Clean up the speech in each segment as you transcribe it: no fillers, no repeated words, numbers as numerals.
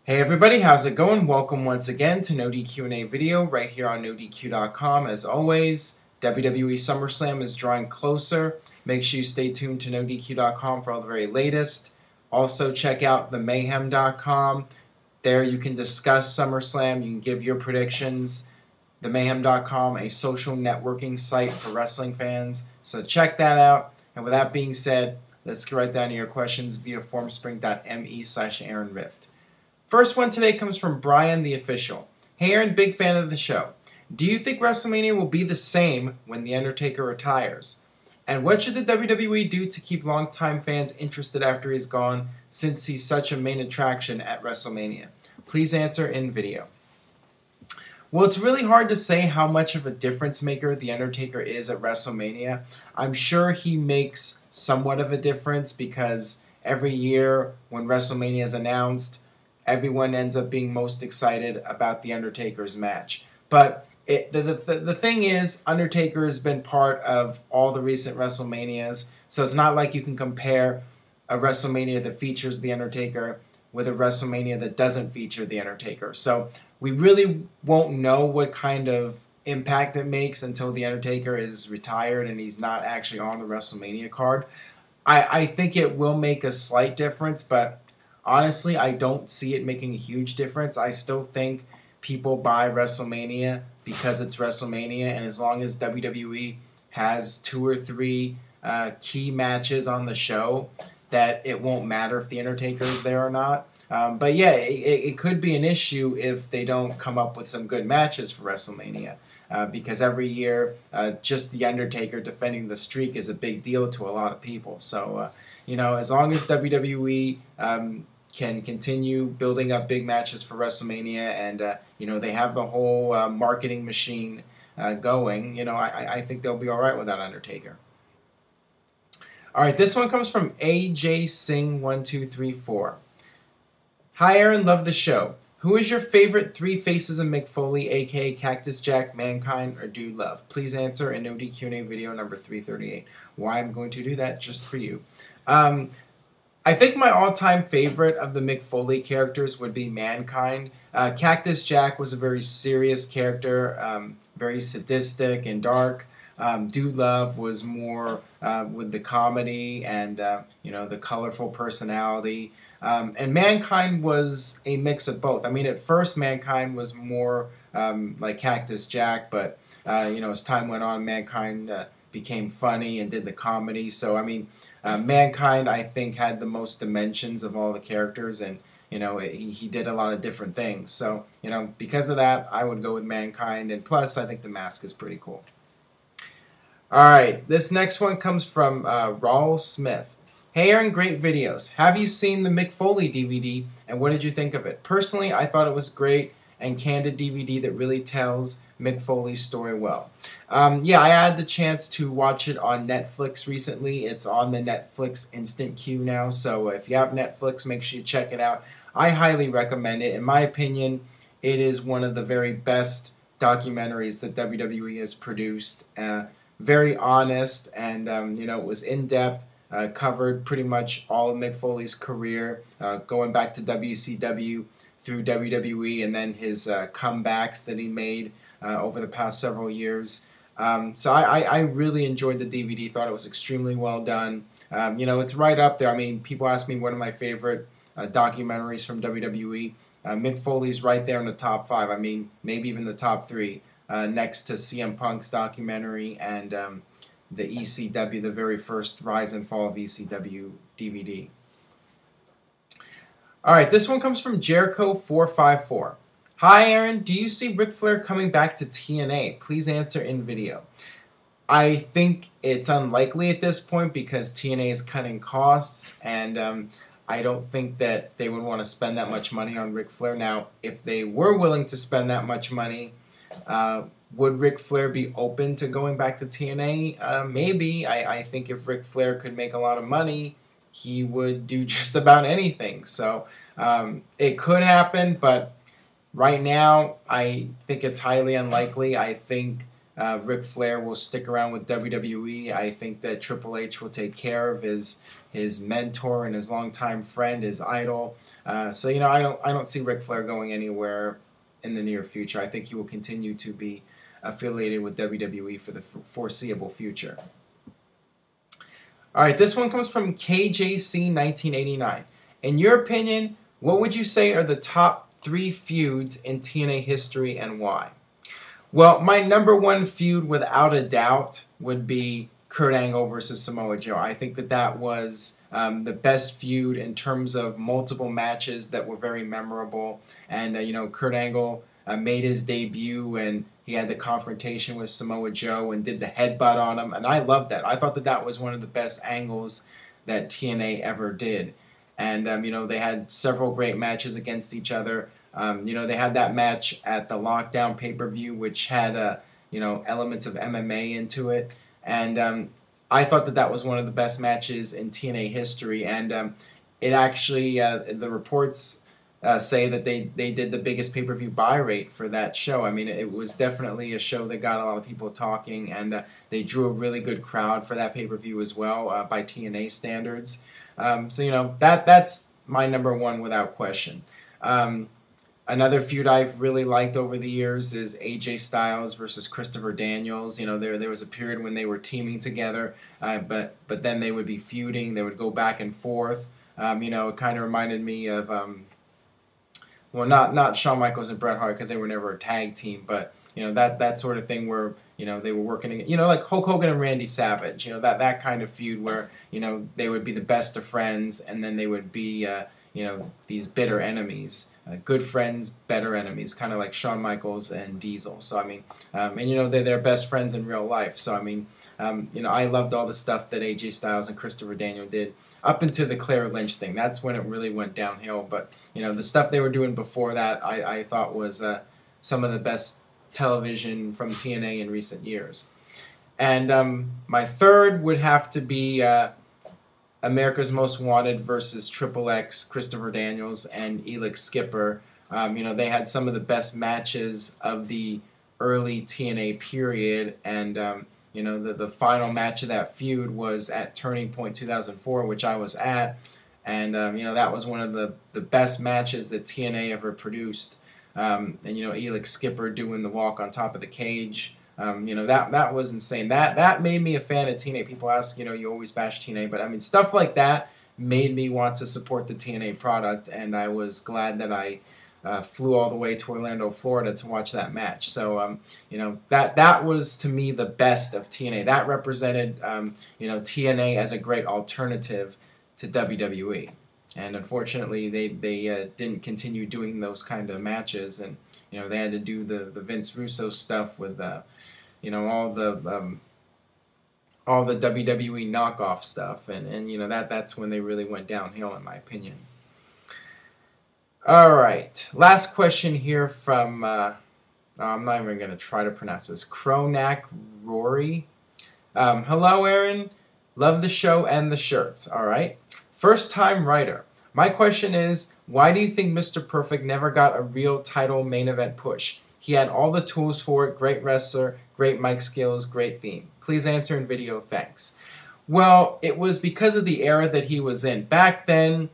Hey everybody, how's it going? Welcome once again to NoDQ&A video right here on NoDQ.com. As always, WWE SummerSlam is drawing closer. Make sure you stay tuned to NoDQ.com for all the very latest. Also check out themayhem.com. There you can discuss SummerSlam, you can give your predictions. Themayhem.com, a social networking site for wrestling fans. So check that out. And with that being said, let's get right down to your questions via formspring.me/AaronRift. First one today comes from Brian the Official. Hey Aaron, big fan of the show. Do you think WrestleMania will be the same when The Undertaker retires? And what should the WWE do to keep longtime fans interested after he's gone, since he's such a main attraction at WrestleMania? Please answer in video. Well, it's really hard to say how much of a difference maker The Undertaker is at WrestleMania. I'm sure he makes somewhat of a difference because every year when WrestleMania is announced, everyone ends up being most excited about The Undertaker's match. But the thing is, Undertaker has been part of all the recent WrestleManias, so it's not like you can compare a WrestleMania that features The Undertaker with a WrestleMania that doesn't feature The Undertaker. So we really won't know what kind of impact it makes until The Undertaker is retired and he's not actually on the WrestleMania card. I think it will make a slight difference, but honestly, I don't see it making a huge difference. I still think people buy WrestleMania because it's WrestleMania, and as long as WWE has 2 or 3 key matches on the show, that it won't matter if The Undertaker is there or not. But yeah, it could be an issue if they don't come up with some good matches for WrestleMania. Because every year, just The Undertaker defending the streak is a big deal to a lot of people. So, as long as WWE can continue building up big matches for WrestleMania and, they have the whole marketing machine going, I think they'll be all right without Undertaker. All right, this one comes from AJ Singh 1234. Hi, Aaron. Love the show. Who is your favorite 3 faces of Mick Foley, a.k.a. Cactus Jack, Mankind, or Dude Love? Please answer in NoDQ&A video number 338. Why I'm going to do that just for you. I think my all-time favorite of the Mick Foley characters would be Mankind. Cactus Jack was a very serious character, very sadistic and dark. Dude Love was more with the comedy and, the colorful personality. And Mankind was a mix of both. I mean, at first, Mankind was more like Cactus Jack, but, as time went on, Mankind became funny and did the comedy. So, I mean, Mankind, I think, had the most dimensions of all the characters, and, he did a lot of different things. So, because of that, I would go with Mankind, and plus, I think the mask is pretty cool. All right, this next one comes from Raul Smith. Hey Aaron, great videos. Have you seen the Mick Foley DVD, and what did you think of it? Personally, I thought it was great and candid DVD that really tells Mick Foley's story well. Yeah, I had the chance to watch it on Netflix recently. It's on the Netflix Instant Queue now, so if you have Netflix, make sure you check it out. I highly recommend it. In my opinion, it is one of the very best documentaries that WWE has produced. Very honest, and it was in-depth. Covered pretty much all of Mick Foley's career, going back to WCW through WWE, and then his comebacks that he made over the past several years. So I really enjoyed the DVD, thought it was extremely well done. It's right up there. I mean, people ask me what are my favorite documentaries from WWE. Mick Foley's right there in the top 5. I mean, maybe even the top 3, next to CM Punk's documentary and the ECW, the very first Rise and Fall of ECW DVD. Alright, this one comes from Jericho454. Hi Aaron, do you see Ric Flair coming back to TNA? Please answer in video. I think it's unlikely at this point because TNA is cutting costs, and I don't think that they would want to spend that much money on Ric Flair. Now, if they were willing to spend that much money, would Ric Flair be open to going back to TNA? Maybe. I think if Ric Flair could make a lot of money, he would do just about anything. So it could happen, but right now I think it's highly unlikely. I think Ric Flair will stick around with WWE. I think that Triple H will take care of his mentor and his longtime friend, his idol. So I don't see Ric Flair going anywhere in the near future. I think he will continue to be affiliated with WWE for the foreseeable future. All right, this one comes from KJC 1989. In your opinion, what would you say are the top 3 feuds in TNA history and why? Well, my number 1 feud, without a doubt, would be Kurt Angle versus Samoa Joe. I think that was the best feud in terms of multiple matches that were very memorable. And, Kurt Angle made his debut, and he had the confrontation with Samoa Joe and did the headbutt on him. And I loved that. I thought that was one of the best angles that TNA ever did. And, they had several great matches against each other. They had that match at the Lockdown pay-per-view, which had, elements of MMA into it. And I thought that was one of the best matches in TNA history. And it actually, the reports say that they did the biggest pay-per-view buy rate for that show. I mean, it was definitely a show that got a lot of people talking, and they drew a really good crowd for that pay-per-view as well by TNA standards. So, that's my number 1 without question. Another feud I've really liked over the years is AJ Styles versus Christopher Daniels. There was a period when they were teaming together, but then they would be feuding. They would go back and forth. It kind of reminded me of, well, not Shawn Michaels and Bret Hart, because they were never a tag team, but that sort of thing where they were working, like Hulk Hogan and Randy Savage. That kind of feud where they would be the best of friends, and then they would be these bitter enemies. Good friends, better enemies, kind of like Shawn Michaels and Diesel. So, I mean, and they're best friends in real life. So, I mean, I loved all the stuff that AJ Styles and Christopher Daniels did up into the Claire Lynch thing. That's when it really went downhill. But, the stuff they were doing before that, I thought was some of the best television from TNA in recent years. And my third would have to be America's Most Wanted versus Triple X, Christopher Daniels, and Elix Skipper. They had some of the best matches of the early TNA period, and the final match of that feud was at Turning Point 2004, which I was at, and that was one of the best matches that TNA ever produced. And Elix Skipper doing the walk on top of the cage. That was insane. That made me a fan of TNA. People ask, you always bash TNA, but I mean, stuff like that made me want to support the TNA product, and I was glad that I flew all the way to Orlando, Florida to watch that match. So, that was to me the best of TNA. That represented, TNA as a great alternative to WWE. And unfortunately, they didn't continue doing those kind of matches, and they had to do the Vince Russo stuff with all the WWE knockoff stuff, and that's when they really went downhill, in my opinion. All right, last question here from I'm not even going to try to pronounce this. Kronak Rory. Hello, Aaron. Love the show and the shirts. All right. First time writer. My question is, why do you think Mr. Perfect never got a real title main event push? He had all the tools for it, great wrestler, great mic skills, great theme. Please answer in video, thanks. Well, it was because of the era that he was in. Back then,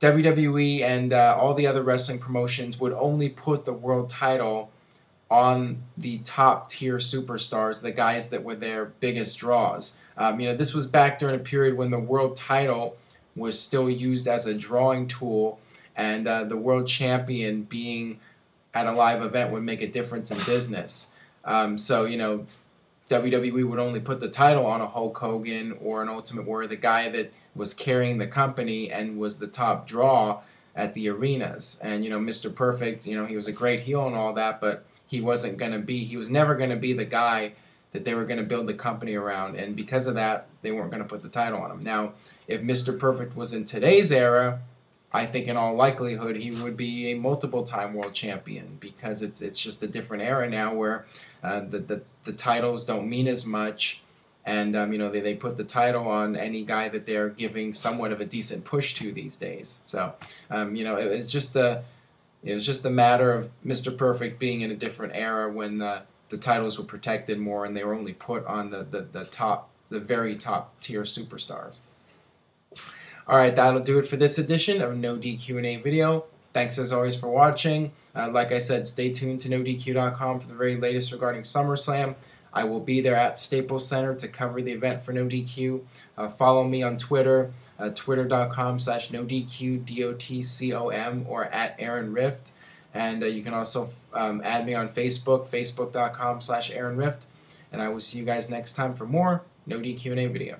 WWE and all the other wrestling promotions would only put the world title on the top tier superstars, the guys that were their biggest draws. This was back during a period when the world title was still used as a drawing tool, and the world champion being at a live event would make a difference in business. So, WWE would only put the title on a Hulk Hogan or an Ultimate Warrior, the guy that was carrying the company and was the top draw at the arenas. And, Mr. Perfect, he was a great heel and all that, but he was never going to be the guy that they were going to build the company around, and because of that, they weren't going to put the title on him. Now, if Mr. Perfect was in today's era, I think in all likelihood he would be a multiple-time world champion, because it's just a different era now where the titles don't mean as much, and they put the title on any guy that they're giving somewhat of a decent push to these days. So it was just a matter of Mr. Perfect being in a different era when the titles were protected more and they were only put on the very top tier superstars. Alright, that'll do it for this edition of No DQ&A video. Thanks as always for watching. Like I said, stay tuned to NoDQ.com for the very latest regarding SummerSlam. I will be there at Staples Center to cover the event for NoDQ. Follow me on Twitter, twitter.com/NoDQ, or at Aaron Rift. And you can also add me on Facebook, facebook.com/Aaron Rift. And I will see you guys next time for more No DQ&A video.